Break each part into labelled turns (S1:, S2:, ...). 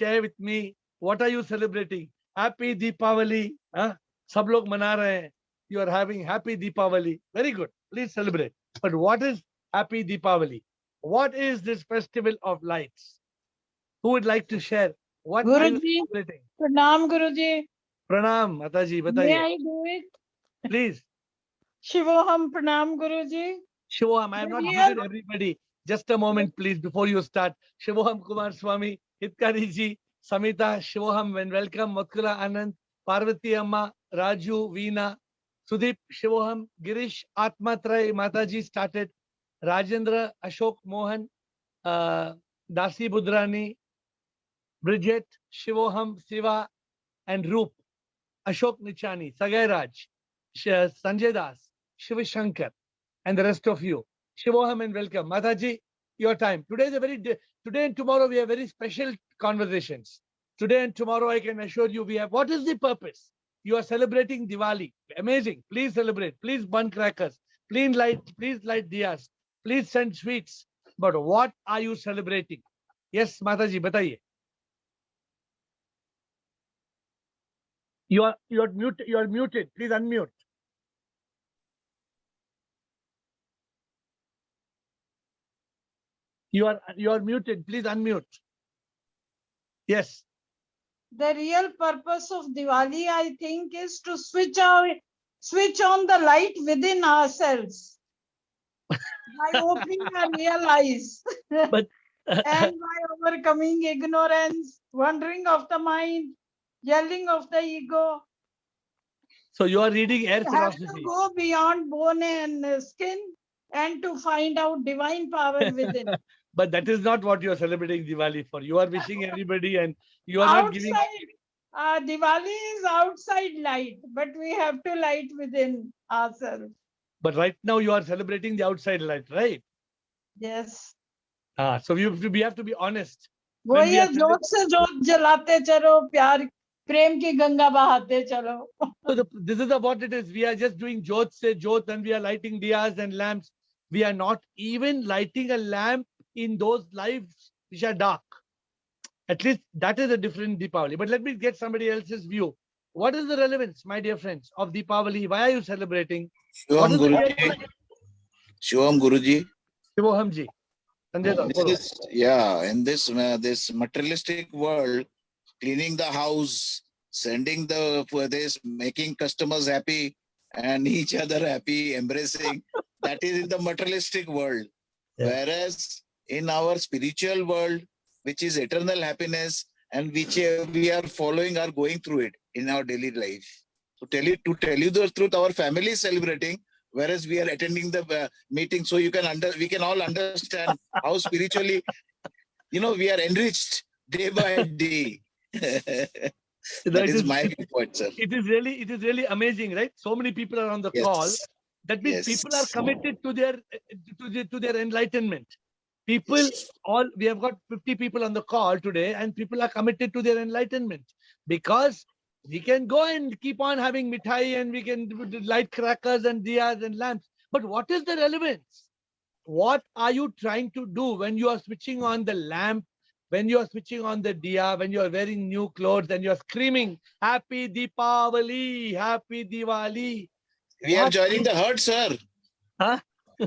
S1: share with me what are you celebrating? Happy Deepavali. Huh? सब लोग मना रहे हैं. You are having happy Deepavali. Very good. Please celebrate. But what is happy Deepavali? What is this festival of lights? Who would like to share? What are you
S2: Guruji,
S1: celebrating?
S2: Pranam Guruji.
S1: Pranam, Mataji,
S2: May
S1: बताइए.
S2: I do it?
S1: Please.
S2: Shivoham Pranam Guruji.
S1: Shivoham, I have not muted everybody. Just a moment, please, before you start. Shivoham Kumar Swami, Hitkari ji, Samita, Shivoham, and welcome. Matkula Anand, Parvati Amma, Raju, Veena, Sudeep, Shivoham, Girish, Atmatray, Mataji started. Rajendra, Ashok, Mohan, Dasi Budrani, Bridget, Shivoham, Siva, and Roop. Ashok Nichani, Sagai Raj, Sanjay Das, Shiv Shankar, and the rest of you. Shivoham and welcome. Mataji, your time. Today and tomorrow we have very special conversations. Today and tomorrow I can assure you we have. What is the purpose? You are celebrating Diwali. Amazing. Please celebrate. Please burn crackers. Please light diyas. Please send sweets. But what are you celebrating? Yes, Mataji, bataiye. You are muted. Please unmute. You are muted. Please unmute. Yes.
S2: The real purpose of Diwali, I think, is to switch on the light within ourselves by opening our real eyes
S1: But
S2: and by overcoming ignorance, wandering of the mind, yelling of the ego.
S1: So you are reading air
S2: We have to
S1: philosophy.
S2: go beyond bone and skin and to find out divine power within.
S1: But that is not what you are celebrating Diwali for. You are wishing everybody and you are not giving.
S2: Diwali is outside light, but we have to light within ourselves.
S1: But right now you are celebrating the outside light, right?
S2: Yes.
S1: So we have to be honest.
S2: वो ये जोत से जोत जलाते चलो प्यार प्रेम की गंगा बहाते चलो.
S1: So this is what it is. We are just doing jot se jot and we are lighting diyas and lamps. We are not even lighting a lamp in those lives which are dark. At least that is a different Deepavali. But let me get somebody else's view. What is the relevance, my dear friends, of Deepavali? Why are you celebrating?
S3: Shivam Guruji. Shivam Guruji.
S1: Shivoham ji.
S3: In this materialistic world, cleaning the house, sending this, making customers happy and each other happy, embracing, that is in the materialistic world.
S1: Yeah.
S3: Whereas in our spiritual world, which is eternal happiness and which we are following, are going through it in our daily life. So to tell you the truth, our family is celebrating, whereas we are attending the meeting. So we can all understand how spiritually, we are enriched day by day. That is my viewpoint, sir.
S1: It is really amazing, right? So many people are on the call. That means people are committed to their enlightenment. People, we have got 50 people on the call today, and people are committed to their enlightenment because we can go and keep on having mithai and we can light crackers and diyas and lamps. But what is the relevance? What are you trying to do when you are switching on the lamp, when you are switching on the diya, when you are wearing new clothes and you are screaming, Happy Deepavali, Happy Diwali?
S3: We are joining the herd, sir.
S1: Huh?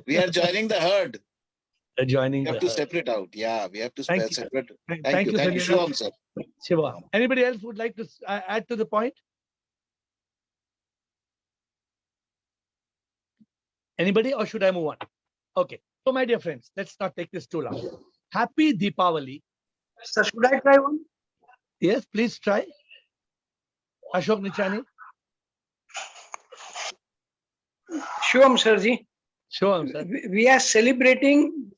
S3: We are joining the herd.
S1: Joining
S3: we have to separate out. Yeah, we have to separate.
S1: Thank you,
S3: Shivam, sir.
S1: Shiva. Anybody else would like to add to the point? Anybody, or should I move on? Okay. So, my dear friends, let's not take this too long. Happy Deepavali.
S4: Sir, should I try one?
S1: Yes, please try. Ashok Nichani.
S4: Shivam, sirji.
S1: Shivam, sir.
S4: We are celebrating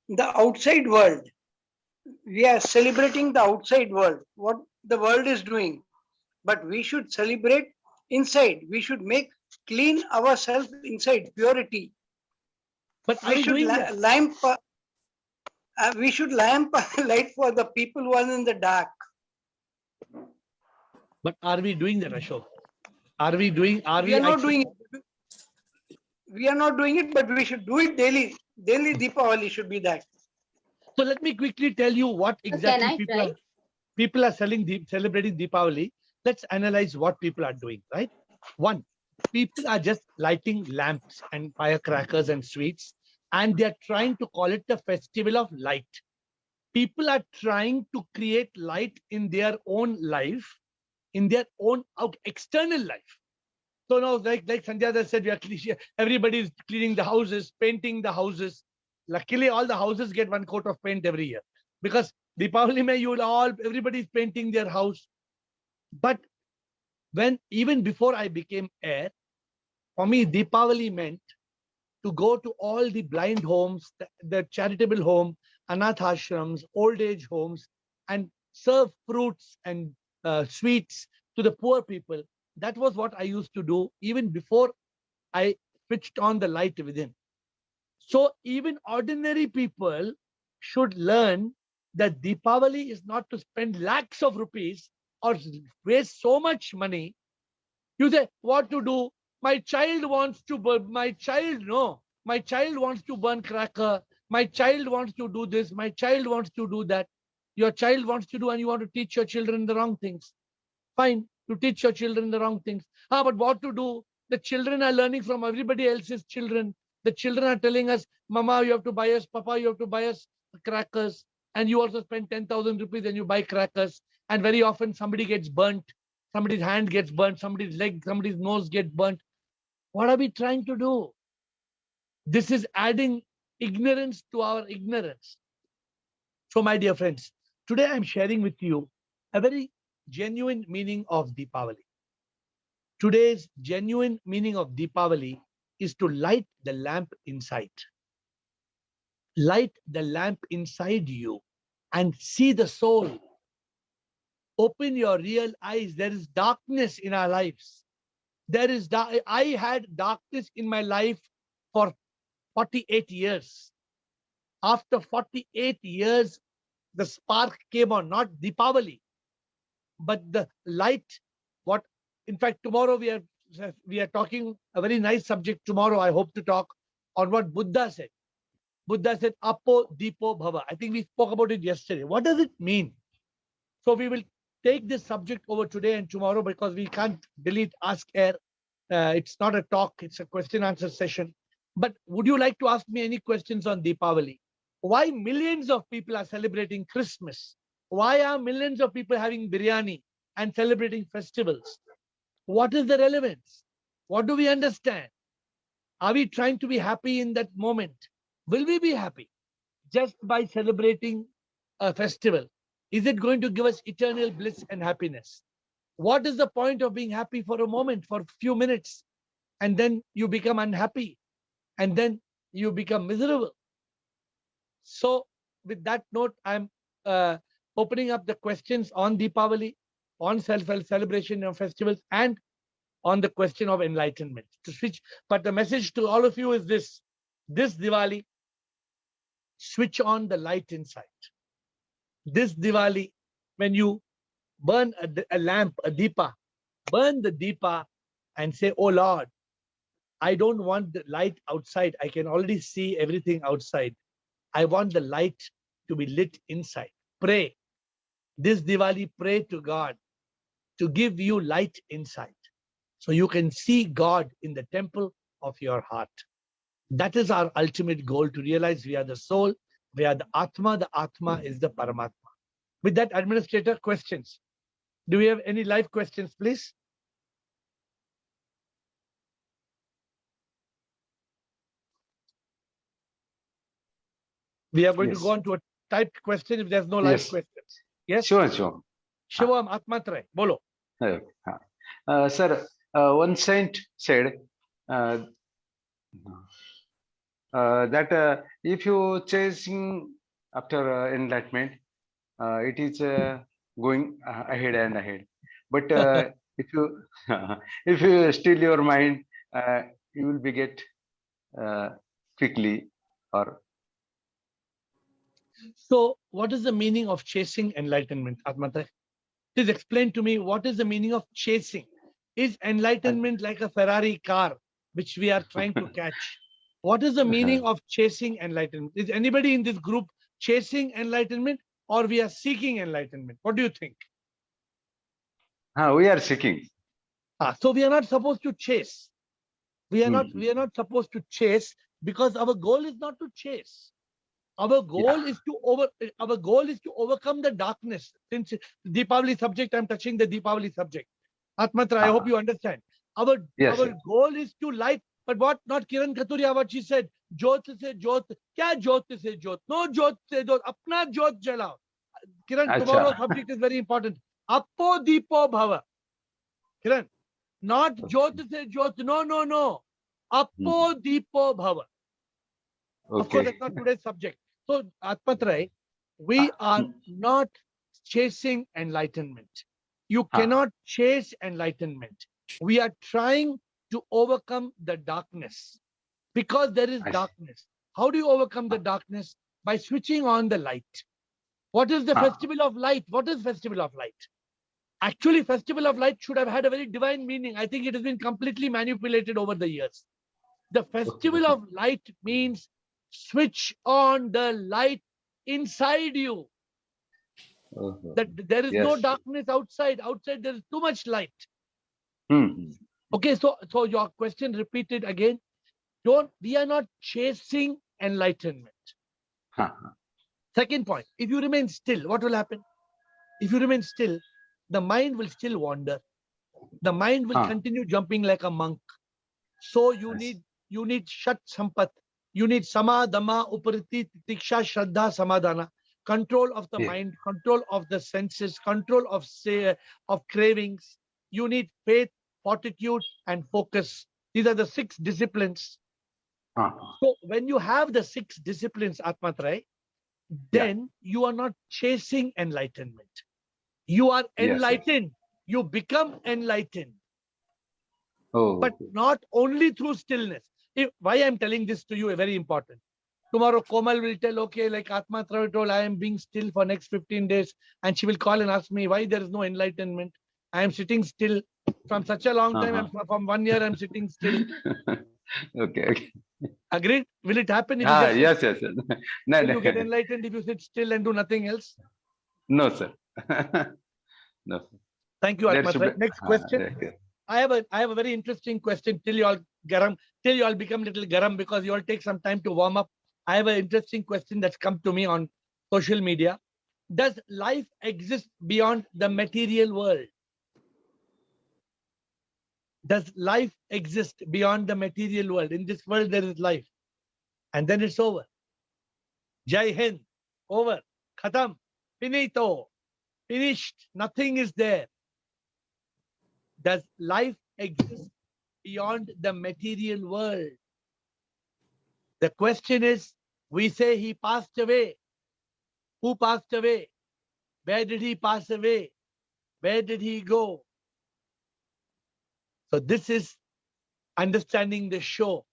S4: the outside world. We are celebrating the outside world, what the world is doing. But we should celebrate inside. We should clean ourselves inside, purity.
S1: But we should
S4: lamp light for the people who are in the dark.
S1: But are we doing that, Ashok?
S4: We are not doing it. We are not doing it, but we should do it daily. Daily Deepavali should be that.
S1: So let me quickly tell you what exactly
S5: Can I try?
S1: people are celebrating Deepavali, let's analyze what people are doing, right? One, people are just lighting lamps and firecrackers and sweets, and they're trying to call it the festival of light. People are trying to create light in their own life, in their own external life. So now, like Sanjay said, everybody is cleaning the houses, painting the houses. Luckily, all the houses get one coat of paint every year, because Deepavali mein everybody is painting their house. But even before I became heir, for me, Deepavali meant to go to all the blind homes, the charitable home, anath ashrams, old age homes, and serve fruits and sweets to the poor people. That was what I used to do even before I switched on the light within. So even ordinary people should learn that Deepavali is not to spend lakhs of rupees or waste so much money. You say, what to do? My child wants to burn, my child wants to burn cracker. My child wants to do this. My child wants to do that. Your child wants to do, and you want to teach your children the wrong things. Fine, to teach your children the wrong things. But what to do? The children are learning from everybody else's children. The children are telling us, Mama, you have to buy us, Papa, you have to buy us crackers. And you also spend 10,000 rupees and you buy crackers. And very often somebody gets burnt. Somebody's hand gets burnt. Somebody's leg, somebody's nose gets burnt. What are we trying to do? This is adding ignorance to our ignorance. So, my dear friends, today I'm sharing with you a very genuine meaning of Deepavali. Today's genuine meaning of Deepavali is to light the lamp inside. Light the lamp inside you and see the soul. Open your real eyes. There is darkness in our lives. I had darkness in my life for 48 years. After 48 years, the spark came on, not Deepavali, but the light. In fact, tomorrow we are talking a very nice subject. Tomorrow, I hope to talk on what Buddha said. Buddha said, Apo Deepo Bhava. I think we spoke about it yesterday. What does it mean? So we will take this subject over today and tomorrow, because we can't delete Ask Air. It's not a talk, it's a question answer session. But would you like to ask me any questions on Deepavali? Why millions of people are celebrating Christmas? Why are millions of people having biryani and celebrating festivals? What is the relevance? What do we understand? Are we trying to be happy in that moment? Will we be happy just by celebrating a festival? Is it going to give us eternal bliss and happiness? What is the point of being happy for a moment, for a few minutes, and then you become unhappy, and then you become miserable? So with that note, I'm opening up the questions on Deepavali, on celebration of festivals, and on the question of enlightenment. To switch, but the message to all of you is this Diwali, switch on the light inside. This Diwali, when you burn a lamp, a deepa, burn the deepa and say, oh Lord, I don't want the light outside. I can already see everything outside. I want the light to be lit inside. Pray. This Diwali, pray to God to give you light inside, so you can see God in the temple of your heart. That is our ultimate goal, to realize we are the soul, we are the Atma is the Paramatma. With that, administrator, questions. Do we have any live questions, please? We are going to go on to a typed question if there's no live questions. Yes?
S5: Sure.
S1: Shivam Atmatray, bolo.
S5: Sir, one saint said that if you chasing after enlightenment, it is going ahead and ahead. But if you still your mind, you will be get quickly. Or
S1: so, what is the meaning of chasing enlightenment, Atmatray? Please explain to me, what is the meaning of chasing? Is enlightenment like a Ferrari car which we are trying to catch? What is the meaning of chasing enlightenment? Is anybody in this group chasing enlightenment, or we are seeking enlightenment? What do you think?
S5: We are seeking.
S1: So we are not supposed to chase. We are not supposed to chase, because our goal is not to chase. Our goal is to overcome the darkness. Since Deepavali subject, I'm touching the Deepavali subject. Atmatra, I hope you understand. Our
S5: Yes,
S1: our
S5: sir.
S1: goal is to light, but what not Kiran Katuria, what she said, Jyot se Jyot, kya Jyot se Jyot? No Jyot se Jyot, apna Jyot jalao. Kiran,
S5: Acha.
S1: tomorrow's subject is very important. Appo Deepo Bhava. Kiran, not Jyot se Jyot, no. Appo Deepo Bhava. Of course,
S5: Okay.
S1: that's not today's subject. So, Atmatrai, we are not chasing enlightenment. You cannot chase enlightenment. We are trying to overcome the darkness, because there is
S5: I see.
S1: darkness. How do you overcome the darkness? By switching on the light. What is the festival of light? What is festival of light? Actually, festival of light should have had a very divine meaning. I think it has been completely manipulated over the years. The festival of light means switch on the light inside you. That there is no
S5: Yes.
S1: darkness outside. Outside there is too much light.
S5: Hmm.
S1: Okay, so your question repeated again. We are not chasing enlightenment. Second point, if you remain still, what will happen? If you remain still, the mind will still wander. The mind will continue jumping like a monk. So you need Shat Sampat. You need Sama, Dhamma, Upariti, Tiksha, Shraddha, Samadhana. Control of the mind, control of the senses, control of cravings. You need faith, fortitude, and focus. These are the 6 disciplines. So when you have the 6 disciplines, Atmatrai, then you are not chasing enlightenment. You are enlightened. You become enlightened. But not only through stillness. Why I'm telling this to you is very important. Tomorrow Komal will tell, okay, like Atmatra told, I am being still for next 15 days. And she will call and ask me why there is no enlightenment. I am sitting still from such a long time. From 1 year, I'm sitting still.
S5: Okay.
S1: Agreed? Will it happen if you
S5: Yes. No,
S1: will you get enlightened if you sit still and do nothing else?
S5: No, sir. No.
S1: Thank you,
S5: There should
S1: Atmatra.
S5: be-
S1: Next question. I have a very interesting question till you all become little garam, because you all take some time to warm up. I have an interesting question that's come to me on social media. Does life exist beyond the material world? Does life exist beyond the material world? In this world, there is life. And then it's over. Jai Hind. Over. Khatam. Finito. Finished. Nothing is there. Does life exist beyond the material world? The question is, we say he passed away. Who passed away? Where did he pass away? Where did he go? So this is understanding the show.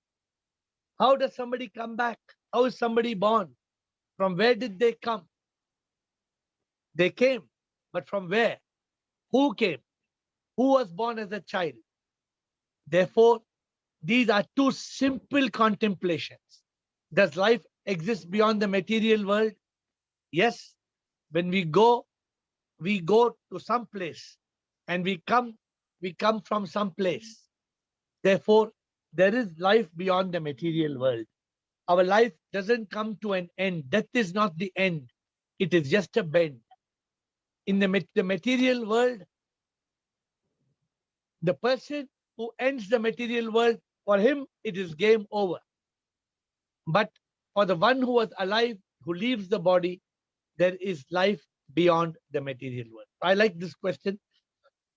S1: How does somebody come back? How is somebody born? From where did they come? They came, but from where? Who came? Who was born as a child? Therefore, these are 2 simple contemplations. Does life exist beyond the material world? Yes. When we go to some place, and we come from some place. Therefore, there is life beyond the material world. Our life doesn't come to an end. Death is not the end. It is just a bend. In the material world, the person who ends the material world, for him, it is game over. But for the one who was alive, who leaves the body, there is life beyond the material world. I like this question,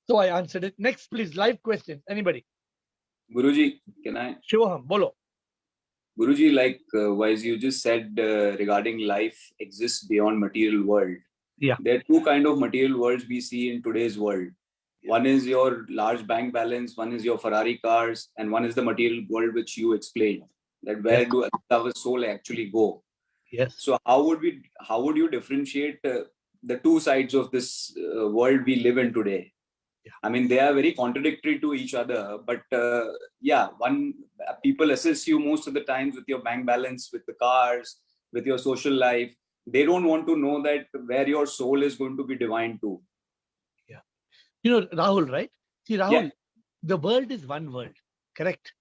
S1: so I answered it. Next, please, live questions. Anybody?
S6: Guruji, can I?
S1: Shivoham, bolo.
S6: Guruji, like as you just said regarding life exists beyond material world.
S1: Yeah.
S6: There are 2 kind of material worlds we see in today's world. One is your large bank balance, one is your Ferrari cars, and one is the material world which you explained. That where do our soul actually go?
S1: Yes.
S6: So how would you differentiate the 2 sides of this world we live in today?
S1: Yeah.
S6: I mean, they are very contradictory to each other, but people assist you most of the times with your bank balance, with the cars, with your social life. they don't want to know that where your soul is going to be divine too.
S1: You know, Rahul, right? See, Rahul,
S6: Yeah.
S1: the world is one world, correct?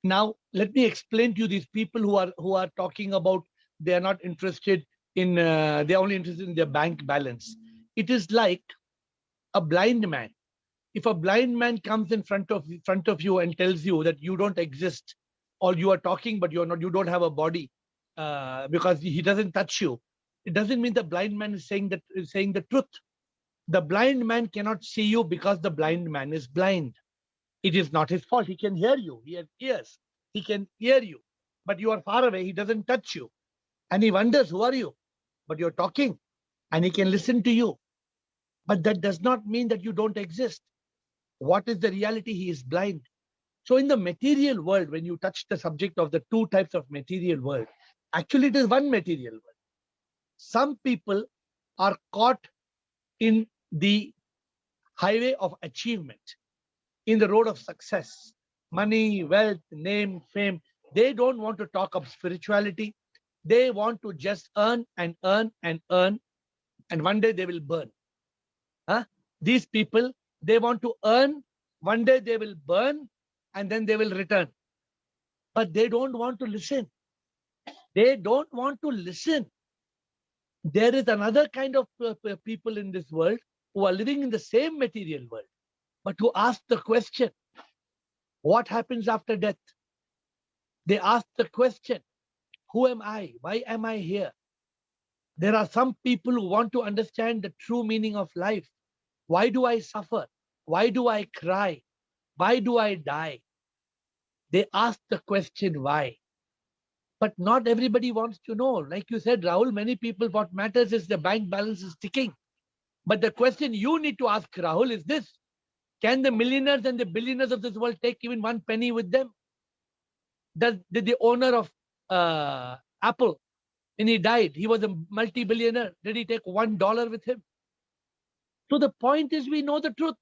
S1: Now, let me explain to you these people who are talking about they are not interested in, they are only interested in their bank balance. It is like a blind man. If a blind man comes in front of you and tells you that you don't exist, or you are talking but you're not, you don't have a body, because he doesn't touch you, it doesn't mean the blind man is saying the truth. The blind man cannot see you because the blind man is blind. It is not his fault. He can hear you. He has ears. He can hear you. But you are far away. He doesn't touch you. And he wonders, who are you? But you're talking and he can listen to you. But that does not mean that you don't exist. What is the reality? He is blind. So in the material world, when you touch the subject of the two types of material world, actually it is one material world. Some people are caught in the highway of achievement, in the road of success, money, wealth, name, fame. They don't want to talk of spirituality. They want to just earn and earn and earn, and one day they will burn. These people, they want to earn, one day they will burn, and then they will return. But they don't want to listen. They don't want to listen. There is another kind of people in this world who are living in the same material world, but who ask the question, what happens after death? They ask the question, who am I? Why am I here? There are some people who want to understand the true meaning of life. Why do I suffer? Why do I cry? Why do I die? They ask the question, why? But not everybody wants to know. Like you said, Rahul, many people, what matters is the bank balance is ticking. But the question you need to ask, Rahul, is this: can the millionaires and the billionaires of this world take even one penny with them? Did the owner of Apple, when he died, he was a multi-billionaire, did he take $1 with him? So the point is, we know the truth.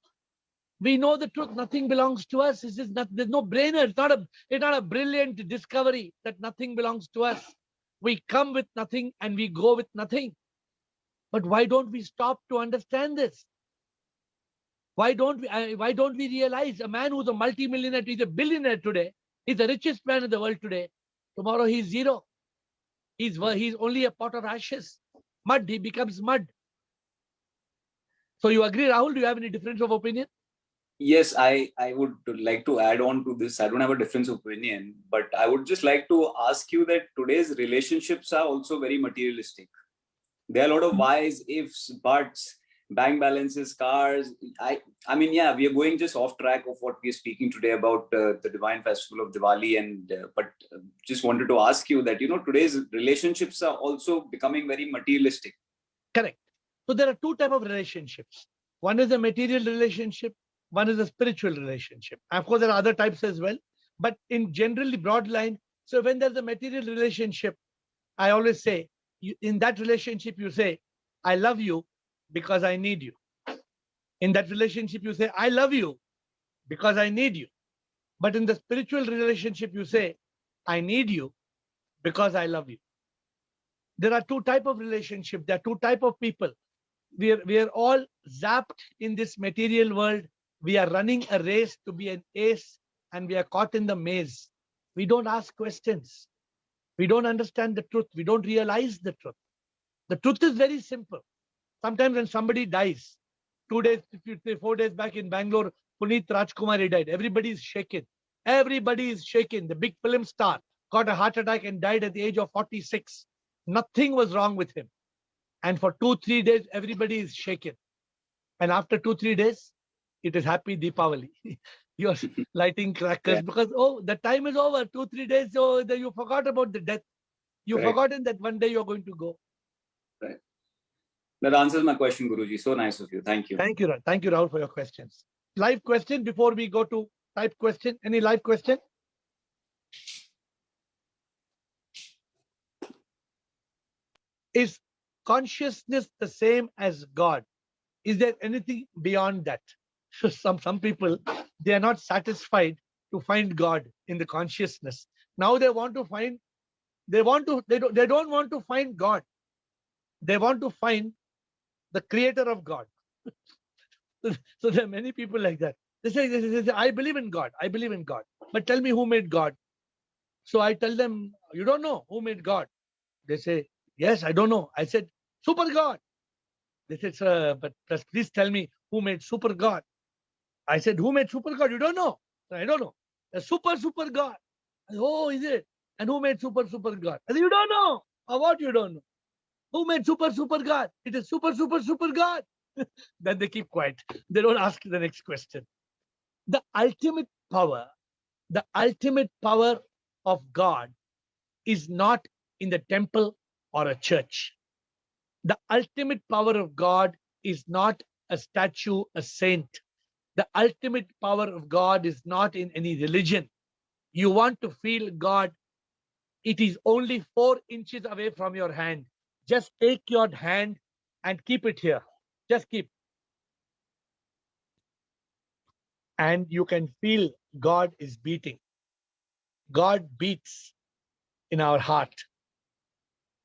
S1: We know the truth. Nothing belongs to us. There's no brainer. It's not a brilliant discovery that nothing belongs to us. We come with nothing and we go with nothing. But why don't we stop to understand this? Why don't we realize a man who's a multi-millionaire, he's a billionaire today, he's the richest man in the world today. Tomorrow he's zero. He's only a pot of ashes. Mud, he becomes mud. So you agree, Rahul? Do you have any difference of opinion?
S6: Yes, I would like to add on to this. I don't have a difference of opinion, but I would just like to ask you that today's relationships are also very materialistic. There are a lot of whys, ifs, buts, bank balances, cars. I mean, yeah, we are going just off track of what we are speaking today about the divine festival of Diwali, and but just wanted to ask you that, today's relationships are also becoming very materialistic.
S1: Correct. So there are two types of relationships. One is a material relationship. One is a spiritual relationship. Of course, there are other types as well, but in generally broad line. So when there's a material relationship, I always say, in that relationship, you say, I love you because I need you. In that relationship, you say, I love you because I need you. But in the spiritual relationship, you say, I need you because I love you. There are two types of relationship. There are two types of people. We are all zapped in this material world. We are running a race to be an ace, and we are caught in the maze. We don't ask questions. We don't understand the truth. We don't realize the truth. The truth is very simple. Sometimes when somebody dies, 2 days, 4 days back in Bangalore, Puneet Rajkumar died. Everybody is shaken. Everybody is shaken. The big film star got a heart attack and died at the age of 46. Nothing was wrong with him. And for 2-3 days, everybody is shaken. And after 2-3 days, it is happy Deepavali. You're lighting crackers because, the time is over. 2-3 days, you forgot about the death. You've forgotten that one day you're going to go.
S6: Right. That answers my question, Guruji. So nice of you. Thank you.
S1: Thank you. Thank you, Rahul, for your questions. Live question before we go to type question. Any live question? Is consciousness the same as God? Is there anything beyond that? So some people, they are not satisfied to find God in the consciousness. Now they want to find, they don't want to find God. They want to find the creator of God. So there are many people like that. They say, I believe in God. I believe in God. But tell me who made God. So I tell them, you don't know who made God. They say, yes, I don't know. I said, super God. They said, sir, but please tell me who made super God. I said, who made super God? You don't know. I don't know. A super God. I said, oh, is it? And who made super God? I said, you don't know. Or what you don't know? Who made super God? It is super God. Then they keep quiet. They don't ask the next question. The ultimate power of God is not in the temple or a church. The ultimate power of God is not a statue, a saint. The ultimate power of God is not in any religion. You want to feel God, it is only 4 inches away from your hand. Just take your hand and keep it here. Just keep. And you can feel God is beating. God beats in our heart.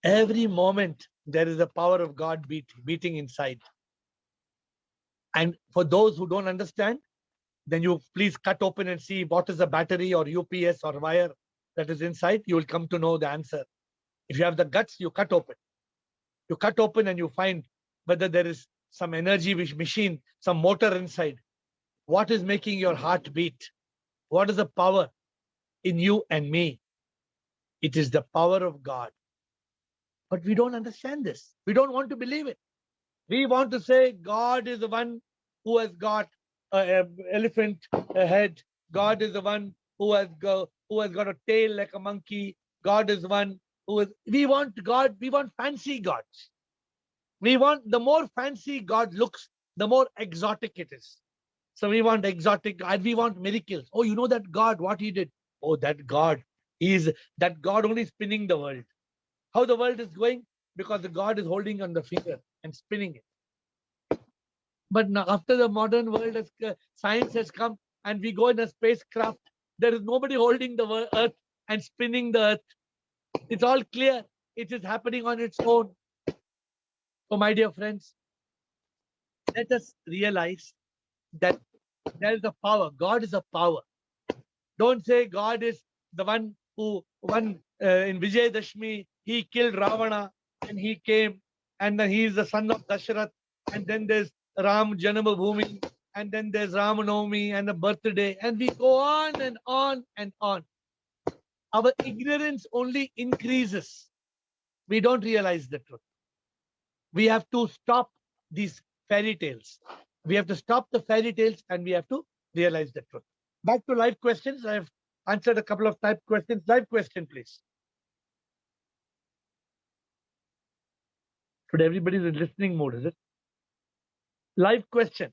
S1: Every moment there is a power of God beating inside. And for those who don't understand, then you please cut open and see what is the battery or UPS or wire that is inside. You will come to know the answer. If you have the guts, you cut open. You cut open and you find whether there is some energy machine, some motor inside. What is making your heart beat? What is the power in you and me? It is the power of God. But we don't understand this. We don't want to believe it. We want to say God is the one who has got an elephant head. God is the one who has got a tail like a monkey. God is the one who is. We want God. We want fancy gods. We want, the more fancy God looks, the more exotic it is. So we want exotic God. We want miracles. Oh, you know that God, what he did? Oh, that God is that God only spinning the world. How the world is going? Because the God is holding on the finger and spinning it. But now, after the modern world has, science has come and we go in a spacecraft, there is nobody holding the earth and spinning the earth. It's all clear. It is happening on its own. So my dear friends, let us realize that there is a power. God is a power. Don't say God is the one who in Vijayadashmi, he killed Ravana and he came and then he is the son of Dasharath. And then there's Ram Janamabhoomi and then there's Ramanavami and the birthday. And we go on and on and on. Our ignorance only increases. We don't realize the truth. We have to stop these fairy tales. We have to stop the fairy tales and we have to realize the truth. Back to live questions. I have answered a couple of type questions. Live question, please. Today everybody is in listening mode, is it? Live question.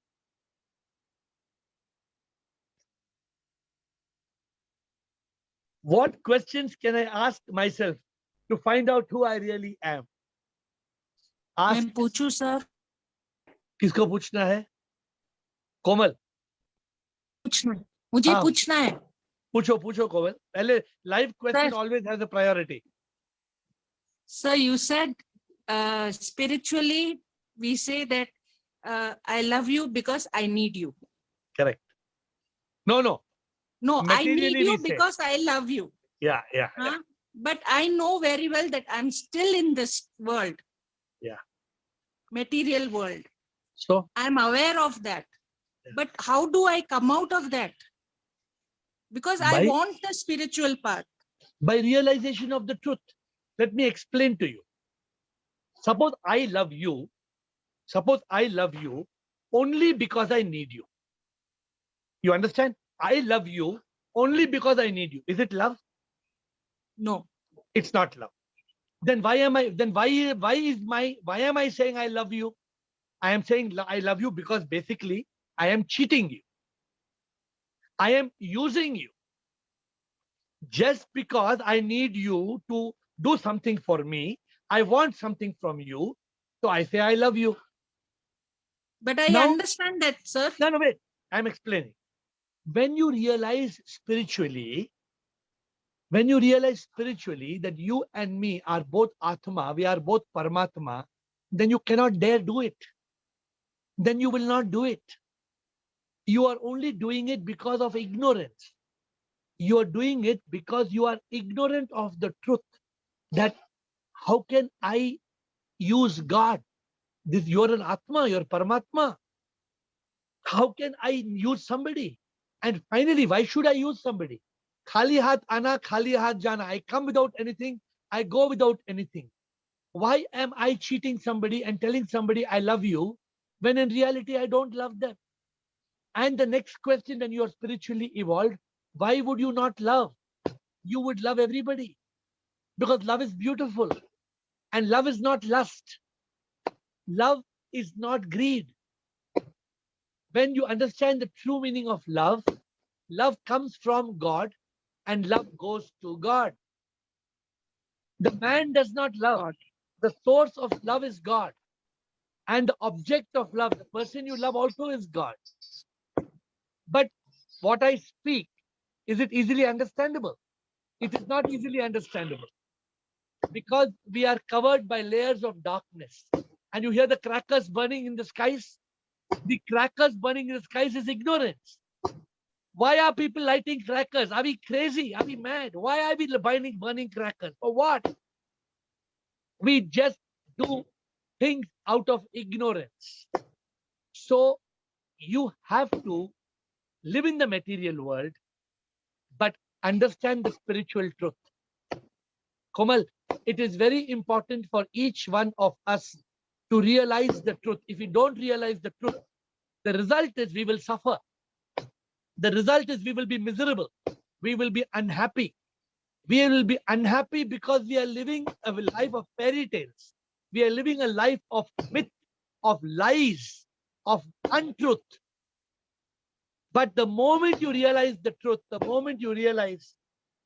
S1: What questions can I ask myself to find out who I really am? Ask.
S7: मैं पूछूं sir?
S1: किसको पूछना है? कोमल.
S7: पूछना मुझे
S1: हाँ.
S7: पूछना है.
S1: पूछो कोमल. पहले live question
S7: Sir.
S1: always has a priority.
S7: Sir, you said spiritually we say that I love you because I need you.
S1: Correct. No.
S7: No, I need
S1: Materially
S7: you
S1: we say.
S7: because I love you.
S1: Yeah.
S7: Huh? But I know very well that I'm still in this world.
S1: Yeah.
S7: Material world.
S1: So
S7: I'm aware of that.
S1: Yeah.
S7: But how do I come out of that? Because I want the spiritual path.
S1: by realization of the truth. Let me explain to you. Suppose I love you only because I need you. You understand? I love you only because I need you. Is it love?
S7: No.
S1: It's not love. Then why am I saying I love you? I am saying I love you because basically I am cheating you. I am using you. Just because I need you to do something for me, I want something from you, so I say I love you.
S7: But I
S1: Now-
S7: understand that, sir.
S1: No, wait. I'm explaining. When you realize spiritually that you and me are both Atma, we are both Paramatma, then you cannot dare do it. Then you will not do it. You are only doing it because of ignorance. You are doing it because you are ignorant of the truth that how can I use God? This, you're an Atma, you're Paramatma. How can I use somebody? And finally, why should I use somebody? Khali hath ana, khali hath jana. I come without anything, I go without anything. Why am I cheating somebody and telling somebody I love you when in reality I don't love them? And the next question, when you are spiritually evolved, why would you not love? You would love everybody because love is beautiful and love is not lust. Love is not greed. When you understand the true meaning of love, love comes from God and love goes to God. The man does not love. The source of love is God. And the object of love, the person you love also is God. But what I speak, is it easily understandable? It is not easily understandable because we are covered by layers of darkness. And you hear the crackers burning in the skies. The crackers burning in the skies is ignorance. Why are people lighting crackers? Are we crazy? Are we mad? Why are we burning crackers? For what? We just do things out of ignorance. So you have to live in the material world, but understand the spiritual truth. Komal, it is very important for each one of us to realize the truth. If we don't realize the truth, the result is we will suffer. The result is we will be miserable. We will be unhappy. We will be unhappy because we are living a life of fairy tales. We are living a life of myth, of lies, of untruth. But the moment you realize the truth, the moment you realize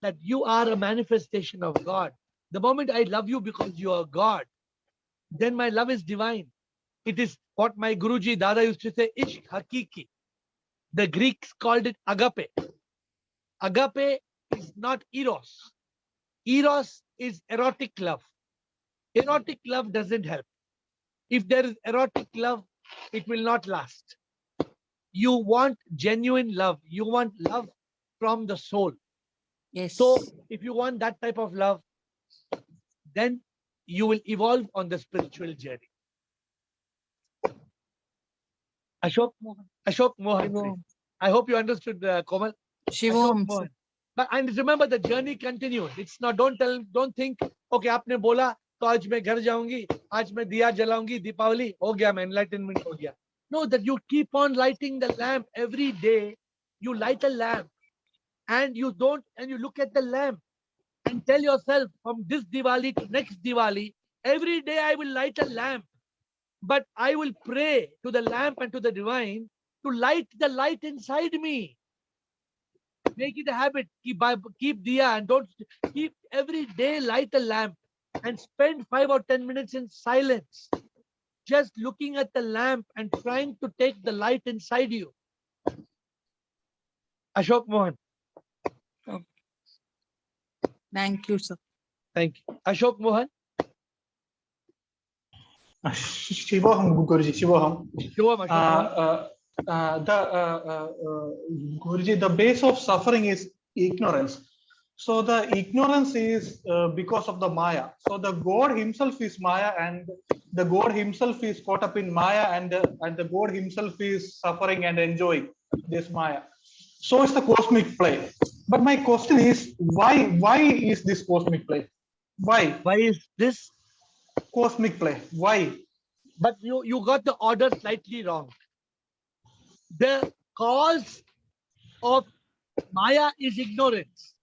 S1: that you are a manifestation of God, the moment I love you because you are God, then my love is divine. It is what my Guruji Dada used to say, Ishq Hakiki. The Greeks called it agape. Agape is not eros. Eros is erotic love. Erotic love doesn't help. If there is erotic love, it will not last. You want genuine love. You want love from the soul.
S7: Yes.
S1: So if you want that type of love, then you will evolve on the spiritual journey. Ashok Mohan. Please. I hope you understood, Komal.
S7: Shivam.
S1: Mohan. But and remember, the journey continues. It's not. Don't think. Okay, आपने बोला तो आज मैं घर जाऊंगी. आज मैं दिया जलाऊंगी. दीपावली हो गया. मैं enlightenment हो गया. No, that you keep on lighting the lamp every day. You light a lamp, and you look at the lamp and tell yourself, from this Diwali to next Diwali, every day I will light a lamp. But I will pray to the lamp and to the divine to light the light inside me. Make it a habit. Keep diya and don't keep every day light a lamp and spend 5 or 10 minutes in silence, just looking at the lamp and trying to take the light inside you. Ashok Mohan.
S7: Thank you, sir.
S1: Thank you. Ashok Mohan.
S8: Shivoham, Guruji, Shivoham.
S1: Ashok Mohan.
S8: Guruji, the base of suffering is ignorance. So the ignorance is because of the Maya. So the God himself is Maya, and the God himself is caught up in Maya, and the God himself is suffering and enjoying this Maya. So it's the cosmic play. But my question is, why is this cosmic play? Why?
S1: Why is this
S8: cosmic play? Why?
S1: But you got the order slightly wrong. The cause of Maya is ignorance.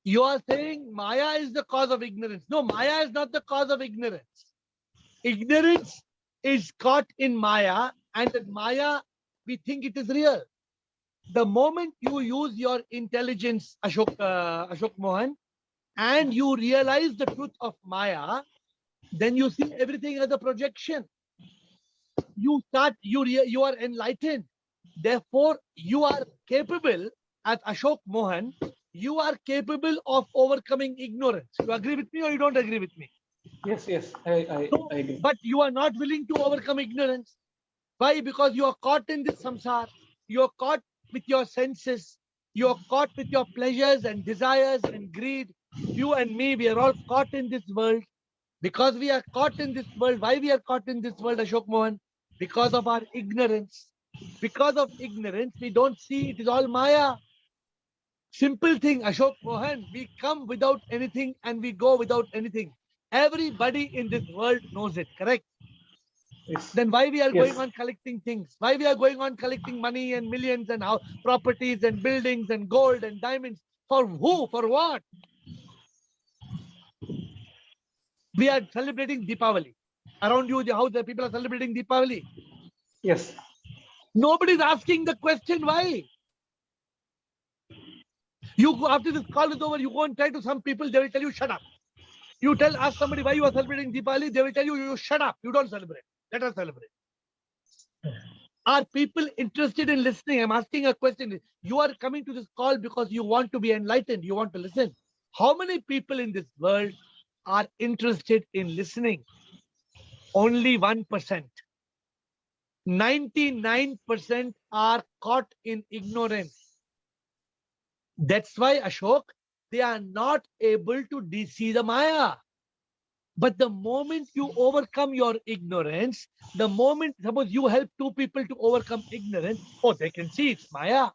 S1: You are saying Maya is the cause of ignorance. No, Maya is not the cause of ignorance. Ignorance is caught in Maya, and in Maya, we think it is real. The moment you use your intelligence, Ashok Mohan, and you realize the truth of Maya, then you see everything as a projection. You are enlightened. Therefore, you are capable, as Ashok Mohan, you are capable of overcoming ignorance. You agree with me or you don't agree with me?
S8: Yes,
S1: So,
S8: I agree.
S1: but you are not willing to overcome ignorance. Why? Because you are caught in this samsara. You are caught with your senses. You are caught with your pleasures and desires and greed. You and me, we are all caught in this world. Because we are caught in this world. Why we are caught in this world, Ashok Mohan? Because of our ignorance. Because of ignorance, we don't see it is all Maya. Simple thing, Ashok Mohan. We come without anything and we go without anything. Everybody in this world knows it, correct?
S8: Yes.
S1: Then why we are
S8: Yes.
S1: going on collecting things? Why we are going on collecting money and millions and properties and buildings and gold and diamonds? For who? For what? We are celebrating Deepavali. Around you, how the people are celebrating Deepavali.
S8: Yes.
S1: Nobody is asking the question why. You go after this call is over, you go and try to some people, they will tell you, shut up. You ask somebody why you are celebrating Deepavali, they will tell you, you shut up. You don't celebrate. Let us celebrate. Are people interested in listening? I'm asking a question. You are coming to this call because you want to be enlightened. You want to listen. How many people in this world are interested in listening? Only 1%. 99% are caught in ignorance. That's why, Ashok, they are not able to see the Maya. But the moment you overcome your ignorance, the moment, suppose you help two people to overcome ignorance, oh, they can see it's Maya.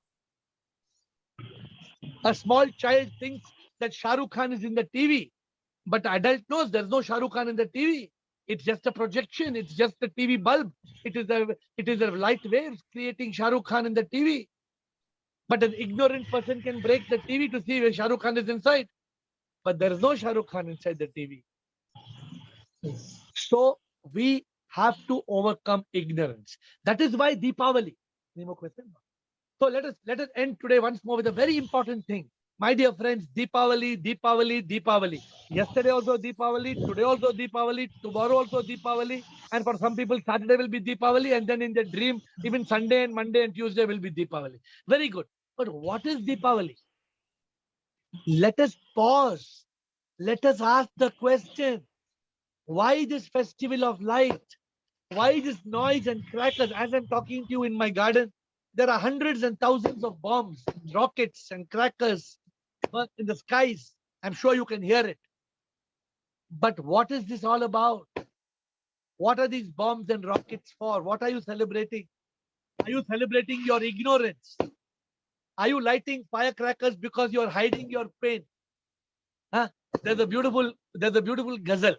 S1: A small child thinks that Shah Rukh Khan is in the TV, but adult knows there's no Shah Rukh Khan in the TV. It's just a projection. It's just a TV bulb. It is a light waves creating Shah Rukh Khan in the TV. But an ignorant person can break the TV to see where Shah Rukh Khan is inside. But there is no Shah Rukh Khan inside the TV. So we have to overcome ignorance. That is why Deepavali. Any more questions? So let us end today once more with a very important thing. My dear friends, Deepavali, Deepavali, Deepavali. Yesterday also Deepavali, today also Deepavali, tomorrow also Deepavali. And for some people, Saturday will be Deepavali. And then in their dream, even Sunday and Monday and Tuesday will be Deepavali. Very good. But what is Deepavali? Let us pause. Let us ask the question. Why this festival of light? Why this noise and crackers? As I'm talking to you in my garden, there are hundreds and thousands of bombs, rockets and crackers in the skies. I'm sure you can hear it. But what is this all about? What are these bombs and rockets for? What are you celebrating? Are you celebrating your ignorance? Are you lighting firecrackers because you're hiding your pain? Huh? There's a beautiful ghazal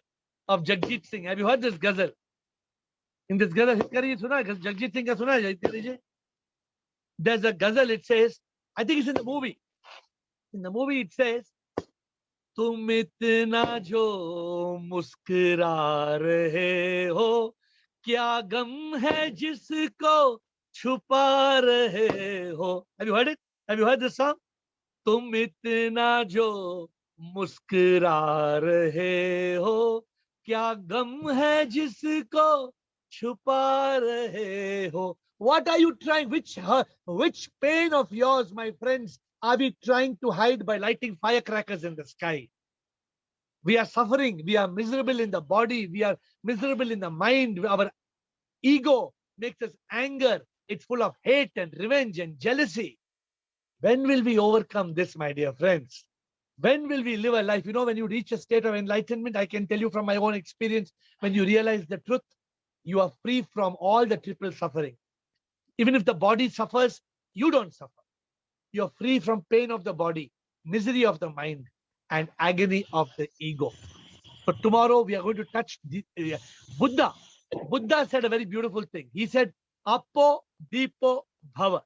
S1: of Jagjit Singh. Have you heard this ghazal? In this ghazal, Jagjit Singh ka suna hai? There's a ghazal, it says, I think it's in the movie. In the movie, it says, तुम इतना जो मुस्कुरा रहे हो, क्या गम है जिसको छुपा रहे हो. Have you heard it? Have you heard this song? तुम इतना जो मुस्कुरा रहे हो, क्या गम है जिसको छुपा रहे हो. What are you trying? Which pain of yours, my friends, are we trying to hide by lighting firecrackers in the sky? We are suffering. We are miserable in the body. We are miserable in the mind. Our ego makes us anger. It's full of hate and revenge and jealousy. When will we overcome this, my dear friends? When will we live a life? You know, when you reach a state of enlightenment, I can tell you from my own experience, when you realize the truth, you are free from all the triple suffering. Even if the body suffers, you don't suffer. You're free from pain of the body, misery of the mind, and agony of the ego. So tomorrow we are going to touch Buddha. Buddha said a very beautiful thing. He said, Apo Deepo Bhava.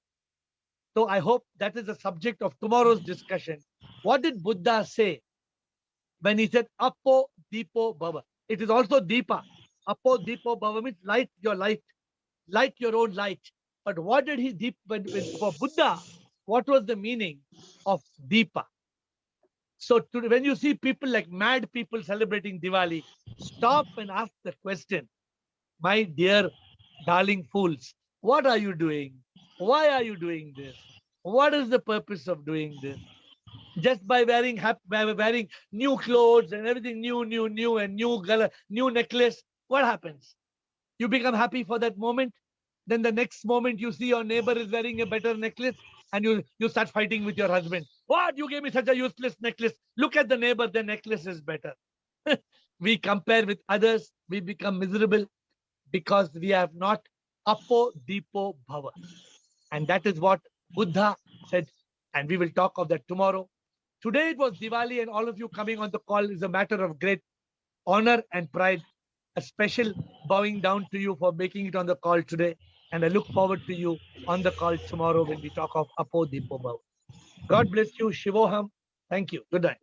S1: So I hope that is the subject of tomorrow's discussion. What did Buddha say when he said Apo Deepo Bhava? It is also Deepa. Apo Deepo Bhava means light your light, light your own light. But what did he for Buddha? What was the meaning of Deepa? So when you see people like mad people celebrating Diwali, stop and ask the question, my dear darling fools, what are you doing? Why are you doing this? What is the purpose of doing this? Just by wearing new clothes and everything new and new color, new necklace, what happens? You become happy for that moment. Then the next moment you see your neighbor is wearing a better necklace and you start fighting with your husband. What? You gave me such a useless necklace. Look at the neighbor, their necklace is better. We compare with others, we become miserable because we have not apo dipo bhava. And that is what Buddha said. And we will talk of that tomorrow. Today it was Diwali, and all of you coming on the call is a matter of great honor and pride. A special bowing down to you for making it on the call today. And I look forward to you on the call tomorrow when we talk of Apo Dipo Bhava. God bless you, Shivoham. Thank you. Good night.